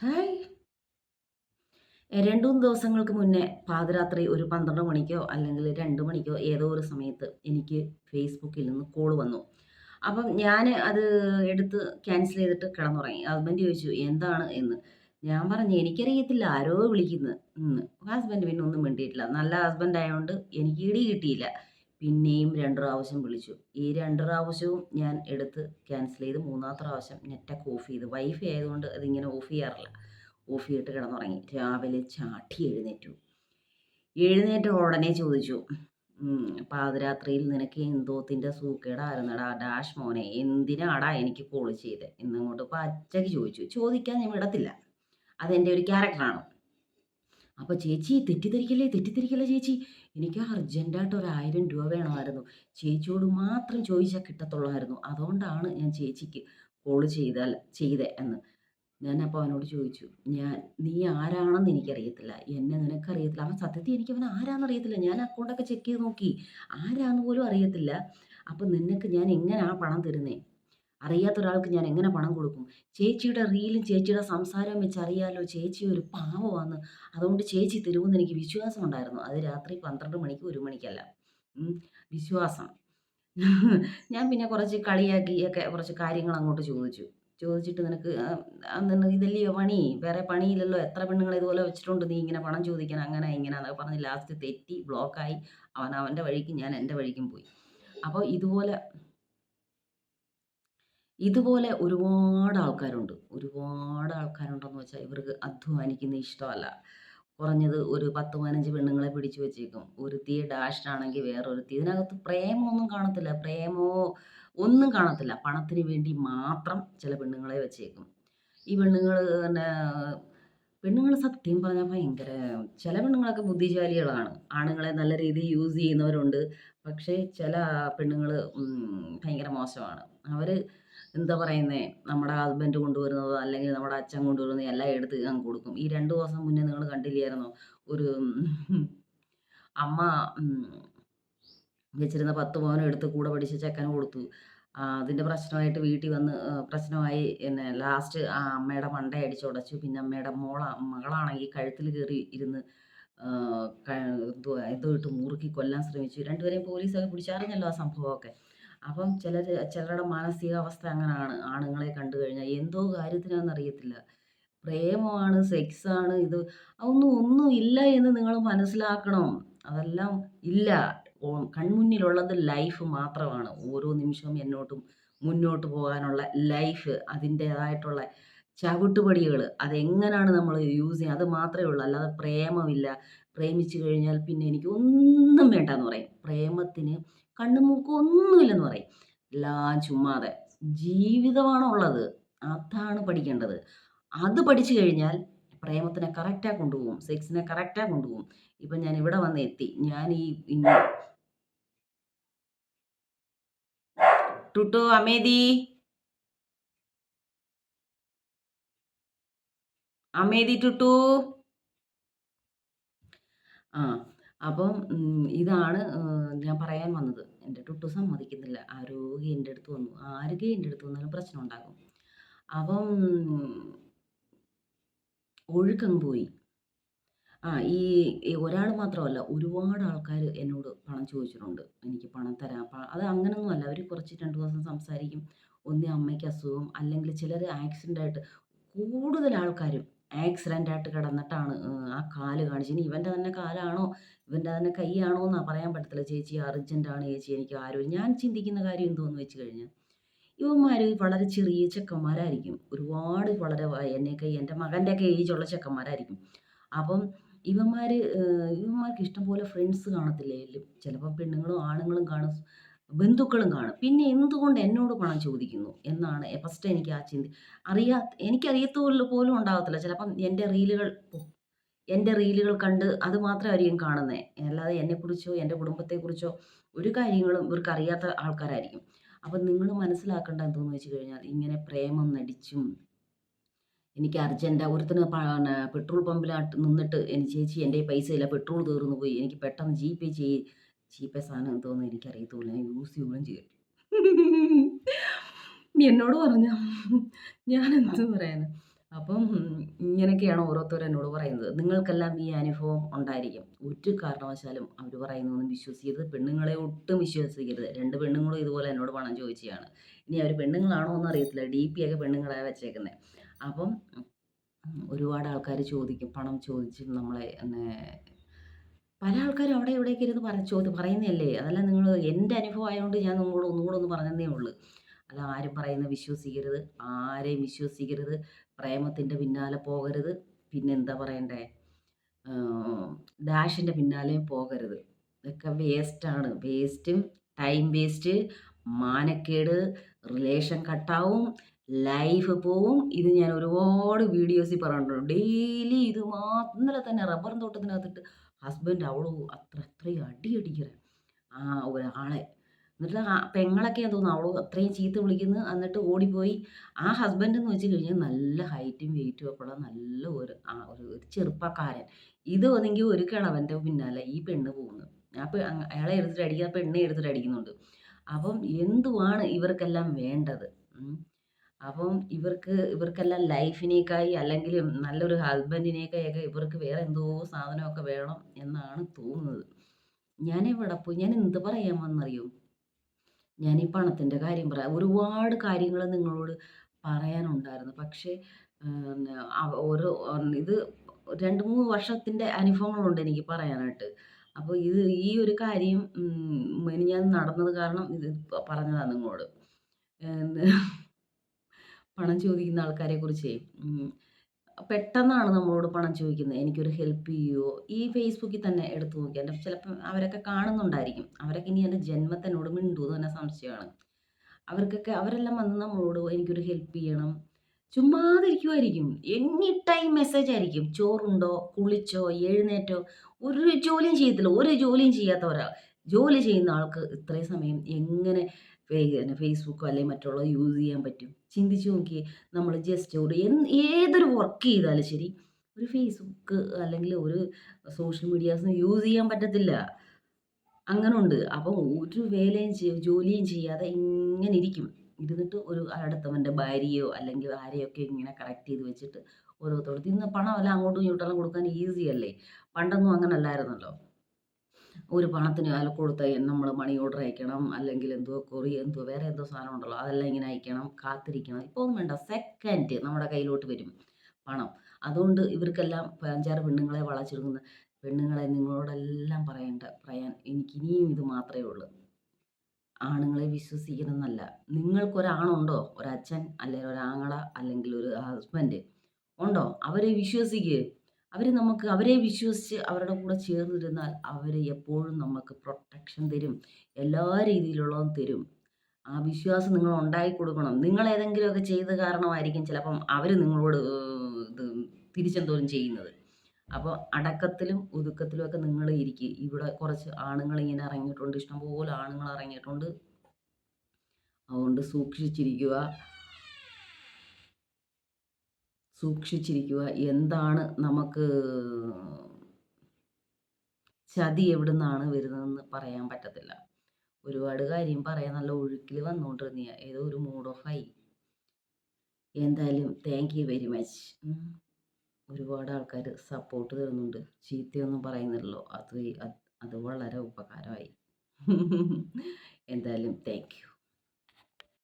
Hi! 2, 3 ദിവസങ്ങൾക്ക് മുന്നേ പാതിരാത്രി ഒരു 12 മണിക്കോ അല്ലെങ്കിൽ 2 മണിക്കോ ഏതോ ഒരു സമയത്ത് എനിക്ക് ഫേസ്ബുക്കിൽ നിന്ന് കോൾ വന്നു. അപ്പം ഞാൻ അത് എടുത്ത് ക്യാൻസൽ ചെയ്തിട്ട് കിടന്നുറങ്ങി. ഹസ്ബൻഡ് ചോദിച്ചു എന്താണ് എന്ന്. ഞാൻ പറഞ്ഞു എനിക്കറിയത്തില്ല ആരോ വിളിക്കുന്നു എന്ന്. ഹസ്ബൻഡ് പിന്നെ ഒന്നും മിണ്ടിയിട്ടില്ല. നല്ല ഹസ്ബൻഡ് ആയതുകൊണ്ട് എനിക്ക് ഇടി കിട്ടിയില്ല. പിന്നെയും 2 പ്രാവശ്യം വിളിച്ചു. ഈ 2 പ്രാവശ്യവും ഞാൻ എടുത്ത് ക്യാൻസൽ ചെയ്ത് മൂന്നാമത്തെ പ്രാവശ്യം നെറ്റൊക്കെ ഓഫ് ചെയ്തു. വൈഫൈ ആയതുകൊണ്ട് അതിങ്ങനെ ഓഫ് ചെയ്യാറില്ല. ഓഫ് ചെയ്തിട്ട് കിടന്നുറങ്ങി. രാവിലെ ചാടി എഴുന്നേറ്റു. എഴുന്നേറ്റ ഉടനെ ചോദിച്ചു, "പാതിരാത്രിയിൽ നിനക്ക് എന്തോത്തിന്റെ സൂക്കേടായിരുന്നെടാ ഡാഷ് മോനെ. എന്തിനാടാ എനിക്ക് കോൾ ചെയ്തേ?" എന്നങ്ങോട്ട് പച്ചയ്ക്ക് ചോദിച്ചു. ചോദിക്കാൻ ഞാൻ വിടത്തില്ല. അതെൻ്റെ ഒരു ക്യാരക്ടറാണ്. അപ്പൊ ചേച്ചി തെറ്റിദ്ധരിക്കല്ലേ, തെറ്റിദ്ധരിക്കല്ലേ ചേച്ചി. എനിക്ക് അർജന്റായിട്ട് ഒരു 1000 രൂപ വേണമായിരുന്നു. ചേച്ചിയോട് മാത്രം ചോദിച്ചാൽ കിട്ടത്തുള്ളായിരുന്നു. അതുകൊണ്ടാണ് ഞാൻ ചേച്ചിക്ക് കോൾ ചെയ്തേ എന്ന്. ഞാനപ്പോൾ അവനോട് ചോദിച്ചു, "നീ ആരാണെന്ന് എനിക്കറിയത്തില്ല. എന്നെ നിനക്കറിയത്തില്ല." അവൻ സത്യത്തിൽ എനിക്കവനെ ആരാന്നറിയത്തില്ല. ഞാൻ അക്കൗണ്ടൊക്കെ ചെക്ക് ചെയ്ത് നോക്കി. ആരാന്ന് പോലും അറിയത്തില്ല. "അപ്പം നിനക്ക് ഞാൻ എങ്ങനാ പണം തരുന്നേ? അറിയാത്ത ഒരാൾക്ക് ഞാൻ എങ്ങനെ പണം കൊടുക്കും? ചേച്ചിയുടെ റീലും ചേച്ചിയുടെ സംസാരവും വെച്ച് അറിയാലോ ചേച്ചി ഒരു പാവമാന്ന്. അതുകൊണ്ട് ചേച്ചി തരുമെന്ന് എനിക്ക് വിശ്വാസം ഉണ്ടായിരുന്നു." അത് രാത്രി 12 മണിക്ക് 1 മണിക്കല്ല. വിശ്വാസം. ഞാൻ പിന്നെ കുറച്ച് കളിയാക്കിയൊക്കെ കുറച്ച് കാര്യങ്ങൾ അങ്ങോട്ട് ചോദിച്ചു. ചോദിച്ചിട്ട് "നിനക്ക് ഇതല്ലയോ പണി? വേറെ പണിയില്ലല്ലോ. എത്ര പെണ്ണുങ്ങളെ ഇതുപോലെ വെച്ചിട്ടുണ്ട് നീ ഇങ്ങനെ പണം ചോദിക്കാൻ അങ്ങനെ ഇങ്ങനാന്നൊക്കെ" പറഞ്ഞ് ലാസ്റ്റ് തെറ്റി ബ്ലോക്കായി. അവൻ അവൻ്റെ വഴിക്കും ഞാൻ എൻ്റെ വഴിക്കും പോയി. അപ്പോൾ ഇതുപോലെ ഇതുപോലെ ഒരുപാട് ആൾക്കാരുണ്ട്. ഒരുപാട് ആൾക്കാരുണ്ടെന്ന് വെച്ചാൽ ഇവർക്ക് അധ്വാനിക്കുന്നത് ഇഷ്ടമല്ല. കുറഞ്ഞത് ഒരു 10, 15 പെണ്ണുങ്ങളെ പിടിച്ചു വെച്ചേക്കും. ഒരുത്തിയെ ഡാഷാണെങ്കിൽ വേറൊരുത്തി. ഇതിനകത്ത് പ്രേമമൊന്നും കാണത്തില്ല. പ്രേമമോ ഒന്നും കാണത്തില്ല. പണത്തിന് വേണ്ടി മാത്രം ചില പെണ്ണുങ്ങളെ വെച്ചേക്കും. ഈ പെണ്ണുങ്ങൾ സത്യം പറഞ്ഞാൽ ഭയങ്കര ചില പെണ്ണുങ്ങളൊക്കെ ബുദ്ധിശാലികളാണ്. ആണുങ്ങളെ നല്ല രീതിയിൽ യൂസ് ചെയ്യുന്നവരുണ്ട്. പക്ഷേ ചില പെണ്ണുങ്ങൾ ഭയങ്കര മോശമാണ്. അവര് എന്താ പറയുന്നേ, നമ്മുടെ ഹസ്ബൻഡ് കൊണ്ടുവരുന്നതോ അല്ലെങ്കിൽ നമ്മുടെ അച്ഛൻ കൊണ്ടുവരുന്നതോ എല്ലാം എടുത്ത് അങ്ങ് കൊടുക്കും. ഈ 2 ദിവസം മുന്നേ നിങ്ങൾ കണ്ടില്ലായിരുന്നോ? ഒരു അമ്മ വെച്ചിരുന്ന 10 പവനും എടുത്ത് കൂടെ പഠിച്ച ചെക്കന് കൊടുത്തു. അതിൻ്റെ പ്രശ്നമായിട്ട് വീട്ടിൽ വന്ന് പ്രശ്നമായി. പിന്നെ ലാസ്റ്റ് ആ അമ്മയുടെ മണ്ട അടിച്ചുടച്ചു. പിന്നെ അമ്മയുടെ മകളാണെങ്കിൽ കഴുത്തിൽ കയറി ഇരുന്ന് ആഹ് ക എന്തുവാ എന്തോ ഇട്ട് മുറുക്കി കൊല്ലാൻ ശ്രമിച്ചു. രണ്ടുപേരെയും പോലീസൊക്കെ പിടിച്ചറിഞ്ഞല്ലോ ആ സംഭവമൊക്കെ. അപ്പം ചിലരുടെ മാനസികാവസ്ഥ അങ്ങനാണ്. ആണുങ്ങളെ കണ്ടു കഴിഞ്ഞാൽ എന്തോ കാര്യത്തിനാന്നറിയത്തില്ല. പ്രേമമാണ്, സെക്സാണ് ഇത് ഒന്നും ഇല്ല എന്ന് നിങ്ങൾ മനസ്സിലാക്കണം. അതെല്ലാം ഇല്ല. കൺമുന്നിലുള്ളത് ലൈഫ് മാത്രമാണ്. ഓരോ നിമിഷവും മുന്നോട്ട് പോകാനുള്ള ലൈഫ് അതിൻ്റേതായിട്ടുള്ള ചവിട്ടുപടികള് അതെങ്ങനാണ് നമ്മൾ യൂസ് ചെയ്യുക അത് മാത്രമേ ഉള്ളൂ. അല്ലാതെ പ്രേമമില്ല. പ്രേമിച്ചു കഴിഞ്ഞാൽ പിന്നെ എനിക്ക് ഒന്നും വേണ്ടാന്ന് പറയും. പ്രേമത്തിന് കണ്ണും മൂക്കും ഒന്നുമില്ലെന്ന് പറയും. എല്ലാം ചുമ്മാതെ. ജീവിതമാണുള്ളത്. അതാണ് പഠിക്കേണ്ടത്. അത് പഠിച്ചു കഴിഞ്ഞാൽ പ്രേമത്തിനെ കറക്റ്റാ കൊണ്ടുപോകും. സെക്സിനെ കറക്റ്റാ കൊണ്ടുപോകും. ഇപ്പം ഞാൻ ഇവിടെ വന്ന് എത്തി. ഞാൻ ഈ ടുട്ടോ അമേദി, അമേദി ടുട്ടു. ആ അപ്പം ഇതാണ് ഞാൻ പറയാൻ വന്നത്. എൻ്റെ ടുട്ടു സമ്മതിക്കുന്നില്ല. ആരോഗ്യം എൻ്റെ അടുത്ത് വന്നു. ആരുകെ എൻ്റെ അടുത്ത് വന്നാലും പ്രശ്നം ഉണ്ടാക്കും. അപ്പം ഒഴുക്കങ്ങ് പോയി. ഈ ഒരാൾ മാത്രമല്ല ഒരുപാട് ആൾക്കാർ എന്നോട് പണം ചോദിച്ചിട്ടുണ്ട്. എനിക്ക് പണം തരാം. അത് അങ്ങനൊന്നുമല്ല. അവർ കുറച്ച് 2 ദിവസം സംസാരിക്കും. ഒന്നേ അമ്മയ്ക്ക് അസുഖം അല്ലെങ്കിൽ ചിലർ ആക്സിഡൻ്റായിട്ട് കൂടുതൽ ആൾക്കാരും ആക്സിഡൻ്റായിട്ട് കിടന്നിട്ടാണ് ആ കാല് കാണിച്ച് ഇനി ഇവൻ്റെ തന്നെ കാലാണോ ഇവൻ്റെ തന്നെ കൈയാണോ എന്നാ പറയാൻ പറ്റത്തില്ല. ചേച്ചി അർജൻറ്റാണ് ചേച്ചി എനിക്ക് ആരും ഞാൻ ചിന്തിക്കുന്ന കാര്യം എന്തോന്ന് വെച്ച് കഴിഞ്ഞാൽ ഇവന്മാർ വളരെ ചെറിയ ചെക്കന്മാരായിരിക്കും. ഒരുപാട് വളരെ എൻ്റെ മകൻ്റെയൊക്കെ ഏജുള്ള ചെക്കന്മാരായിരിക്കും. അപ്പം ഇവന്മാർക്ക് ഇഷ്ടംപോലെ ഫ്രണ്ട്സ് കാണത്തില്ലേ ചിലപ്പോൾ പെണ്ണുങ്ങളും ആണുങ്ങളും കാണും ബന്ധുക്കളും കാണും. പിന്നെ എന്തുകൊണ്ട് എന്നോട് പണം ചോദിക്കുന്നു എന്നാണ് ഫസ്റ്റ് എനിക്ക് ആ എനിക്കറിയത്തുള്ള പോലും ഉണ്ടാകത്തില്ല. ചിലപ്പം എൻ്റെ റീലുകൾ കണ്ട് അത് മാത്രമായിരിക്കും കാണുന്നത്. അല്ലാതെ എന്നെക്കുറിച്ചോ എൻ്റെ കുടുംബത്തെക്കുറിച്ചോ ഒരു കാര്യങ്ങളും ഇവർക്ക് അറിയാത്ത ആൾക്കാരായിരിക്കും. അപ്പം നിങ്ങൾ മനസ്സിലാക്കേണ്ട എന്തോന്ന് വെച്ച് കഴിഞ്ഞാൽ ഇങ്ങനെ പ്രേമം നടിച്ചും എനിക്ക് അർജന്റാ ഒരുത്തന് പെട്രോൾ പമ്പിലാട്ട് നിന്നിട്ട് ചേച്ചി എൻ്റെ കയ്യിൽ പൈസയില്ല പെട്രോൾ തീർന്നു പോയി. എനിക്ക് പെട്ടെന്ന് ജീപേ സാധനം എന്തോന്ന് എനിക്കറിയത്തുമില്ല. ഞാൻ യൂസ് ചെയ്യുകയും ചെയ്യും. എന്നോട് പറഞ്ഞ ഞാനെന്ത് പറയാനാ. അപ്പം ഇങ്ങനെയൊക്കെയാണ് ഓരോരുത്തർ എന്നോട് പറയുന്നത്. നിങ്ങൾക്കെല്ലാം ഈ അനുഭവം ഉണ്ടായിരിക്കും. ഒരു കാരണവശാലും അവർ പറയുന്നതൊന്നും വിശ്വസിക്കരുത്. പെണ്ണുങ്ങളെ ഒട്ടും വിശ്വസിക്കരുത്. 2 പെണ്ണുങ്ങളും ഇതുപോലെ എന്നോട് പണം ചോദിച്ചതാണ്. ഇനി അവർ പെണ്ണുങ്ങളാണോ എന്ന് അറിയത്തില്ല. ഡിപിയൊക്കെ പെണ്ണുങ്ങളാ വെച്ചേക്കുന്നെ. അപ്പം ഒരുപാട് ആൾക്കാര് ചോദിക്കും. പണം ചോദിച്ച് നമ്മളെ പല ആൾക്കാരും അവിടെ ഇവിടെയൊക്കെ ഇരുന്ന് പറയുന്നതല്ലേ. അതെല്ലാം എൻ്റെ അനുഭവം ആയതുകൊണ്ട് ഞാൻ നിങ്ങളോട് ഒന്നുകൂടെ ഒന്ന് പറഞ്ഞന്നേ ഉള്ളൂ. അല്ല ആരും പറയുന്നത് വിശ്വസിക്കരുത്. ആരെയും വിശ്വസിക്കരുത്. പ്രേമത്തിൻ്റെ പിന്നാലെ പോകരുത്. പിന്നെന്താ പറയണ്ടേ? ഡാഷിൻ്റെ പിന്നാലെയും പോകരുത്. ഇതൊക്കെ വേസ്റ്റാണ്. വേസ്റ്റും ടൈം വേസ്റ്റ്, മാനക്കേട്, റിലേഷൻ കട്ടാവും, ലൈഫ് പോവും. ഇത് ഞാൻ ഒരുപാട് വീഡിയോസിൽ പറഞ്ഞിട്ടുണ്ട്. ഡെയിലി ഇത് ഇന്നലെ തന്നെ റബ്ബറും തോട്ടത്തിനകത്തിട്ട് ഹസ്ബൻഡ് അത്രയും അടി അടിക്കണേ ഒരാളെ. എന്നിട്ട് പെങ്ങളൊക്കെയാന്ന് തോന്നുന്നു അവള് അത്രയും ചീത്ത വിളിക്കുന്നു. എന്നിട്ട് ഓടിപ്പോയി. ആ ഹസ്ബൻഡ് എന്ന് വെച്ച് കഴിഞ്ഞാൽ നല്ല ഹൈറ്റും വെയിറ്റും ഒക്കെ ഉള്ള നല്ല ഒരു ചെറുപ്പക്കാരൻ. ഇത് ഒന്നെങ്കിൽ ഒരു കിളവൻ്റെ പിന്നാലെ ഈ പെണ്ണ് പോകുന്നു. അപ്പോൾ അയാളെ എടുത്തിട്ട് അടിക്കുക, പെണ്ണെ എടുത്തിട്ട് അടിക്കുന്നുണ്ട്. അപ്പം എന്തുവാണ് ഇവർക്കെല്ലാം വേണ്ടത്? അപ്പം ഇവർക്കെല്ലാം ലൈഫിനേക്കായി അല്ലെങ്കിൽ നല്ലൊരു ഹസ്ബൻഡിനേക്കായൊക്കെ ഇവർക്ക് വേറെ എന്തോ സാധനമൊക്കെ വേണം എന്നാണ് തോന്നുന്നത്. ഞാനെവിടെ പോയി ഞാൻ എന്ത് പറയാൻ വന്നറിയോ? ഞാൻ ഈ പണത്തിൻ്റെ കാര്യം പറയാം. ഒരുപാട് കാര്യങ്ങൾ നിങ്ങളോട് പറയാനുണ്ടായിരുന്നു. പക്ഷേ ഓരോ ഇത് 2, 3 വർഷത്തിൻ്റെ അനുഭവങ്ങളുണ്ട് എനിക്ക് പറയാനായിട്ട്. അപ്പോൾ ഈ ഒരു കാര്യം മിനിഞ്ഞാന്ന് നടന്നത് കാരണം ഇത് പറഞ്ഞതാണ് നിങ്ങളോട്. എന്ത് പണം ചോദിക്കുന്ന ആൾക്കാരെക്കുറിച്ചേ പെട്ടെന്നാണ് നമ്മളോട് പണം ചോദിക്കുന്നത്. എനിക്കൊരു ഹെൽപ്പ് ചെയ്യുമോ? ഈ ഫേസ്ബുക്കിൽ തന്നെ എടുത്ത് നോക്കിയാൽ ചിലപ്പം അവരൊക്കെ കാണുന്നുണ്ടായിരിക്കും. അവരൊക്കെ ഇനി എൻ്റെ ജന്മത്തിൽ എന്നോട് മിണ്ടുമോ എന്ന് തന്നെ സംശയമാണ്. അവരെല്ലാം വന്ന് നമ്മളോട് എനിക്കൊരു ഹെൽപ്പ് ചെയ്യണം. ചുമ്മാതിരിക്കുമായിരിക്കും. എനി ടൈം മെസ്സേജ് ആയിരിക്കും. ചോറുണ്ടോ? കുളിച്ചോ? എഴുന്നേറ്റോ? ഒരു ജോലിയും ചെയ്യത്തില്ല. ഒരു ജോലിയും ചെയ്യാത്ത ജോലി ചെയ്യുന്ന ആൾക്ക് ഇത്രയും സമയം എങ്ങനെ ഫേസ്ബുക്കോ അല്ലെങ്കിൽ മറ്റുള്ളത് യൂസ് ചെയ്യാൻ പറ്റും? ചിന്തിച്ച് നോക്കിയേ. നമ്മൾ ജസ്റ്റ് ഏതൊരു വർക്ക് ചെയ്താലും ശരി, ഒരു ഫേസ്ബുക്ക് അല്ലെങ്കിൽ ഒരു സോഷ്യൽ മീഡിയാസ് യൂസ് ചെയ്യാൻ പറ്റത്തില്ല. അങ്ങനുണ്ട്. അപ്പം ഒരു വേലയും ജോലിയും ചെയ്യാതെ ഇങ്ങനെ ഇരിക്കും. ഇരുന്നിട്ട് അടുത്തവൻ്റെ ഭാര്യയോ അല്ലെങ്കിൽ ആരെയൊക്കെ ഇങ്ങനെ കണക്ട് ചെയ്ത് വെച്ചിട്ട് ഓരോരുത്തർക്ക് ഇന്ന് പണമെല്ലാം അങ്ങോട്ടും ഇങ്ങോട്ടെല്ലാം കൊടുക്കാൻ ഈസിയല്ലേ. പണ്ടൊന്നും അങ്ങനല്ലായിരുന്നല്ലോ. ഒരു പണത്തിന് കൊടുത്താൽ നമ്മൾ മണി ഓർഡർ അയക്കണം, അല്ലെങ്കിൽ വേറെ എന്തോ സാധനം ഉണ്ടല്ലോ, അതെല്ലാം ഇങ്ങനെ അയക്കണം, കാത്തിരിക്കണം. ഇപ്പോൾ ഒന്നും വേണ്ട, സെക്കൻഡ് നമ്മുടെ കയ്യിലോട്ട് വരും പണം. അതുകൊണ്ട് ഇവർക്കെല്ലാം 5, 6 പെണ്ണുങ്ങളെ വളച്ചെടുക്കുന്ന പെണ്ണുങ്ങളെ നിങ്ങളോടെല്ലാം പറയാൻ എനിക്കിനിയും ഇത് മാത്രമേ ഉള്ളൂ. ആണുങ്ങളെ വിശ്വസിക്കണമെന്നല്ല. നിങ്ങൾക്കൊരാണുണ്ടോ? ഒരച്ഛൻ, അല്ലെങ്കിൽ ഒരാങ്ങള, അല്ലെങ്കിൽ ഒരു ഹസ്ബൻഡ് ഉണ്ടോ? അവരെ വിശ്വസിക്ക്. അവരെ വിശ്വസിച്ച് അവരുടെ കൂടെ ചേർന്നിരുന്നാൽ അവർ എപ്പോഴും നമുക്ക് പ്രൊട്ടക്ഷൻ തരും. എല്ലാ രീതിയിലുള്ളതും തരും. ആ വിശ്വാസം നിങ്ങൾ ഉണ്ടാക്കി കൊടുക്കണം. നിങ്ങൾ ഏതെങ്കിലുമൊക്കെ ചെയ്ത കാരണമായിരിക്കും ചിലപ്പം അവർ നിങ്ങളോട് ഇത് തിരിച്ചെന്തോരം ചെയ്യുന്നത്. അപ്പോൾ അടക്കത്തിലും ഒതുക്കത്തിലും ഒക്കെ നിങ്ങൾ ഇരിക്കുക. ഇവിടെ കുറച്ച് ആണുങ്ങൾ ഇങ്ങനെ ഇറങ്ങിയിട്ടുണ്ട്. ഇഷ്ടംപോലെ ആണുങ്ങൾ ഇറങ്ങിയിട്ടുണ്ട്. അതുകൊണ്ട് സൂക്ഷിച്ചിരിക്കുക. എന്താണ് നമുക്ക് ചതി എവിടുന്നാണ് വരുന്നതെന്ന് പറയാൻ പറ്റത്തില്ല. ഒരുപാട് കാര്യം പറയാൻ നല്ല ഒഴുക്കിൽ വന്നുകൊണ്ടിരുന്ന ഏതോ ഒരു മൂഡ് ഓഫ് ആയി. എന്തായാലും താങ്ക് യു വെരി മച്ച്. ഒരുപാട് ആൾക്കാർ സപ്പോർട്ട് തരുന്നുണ്ട്. ചീത്തയൊന്നും പറയുന്നില്ലല്ലോ. അത് വളരെ ഉപകാരമായി. എന്തായാലും താങ്ക് യു.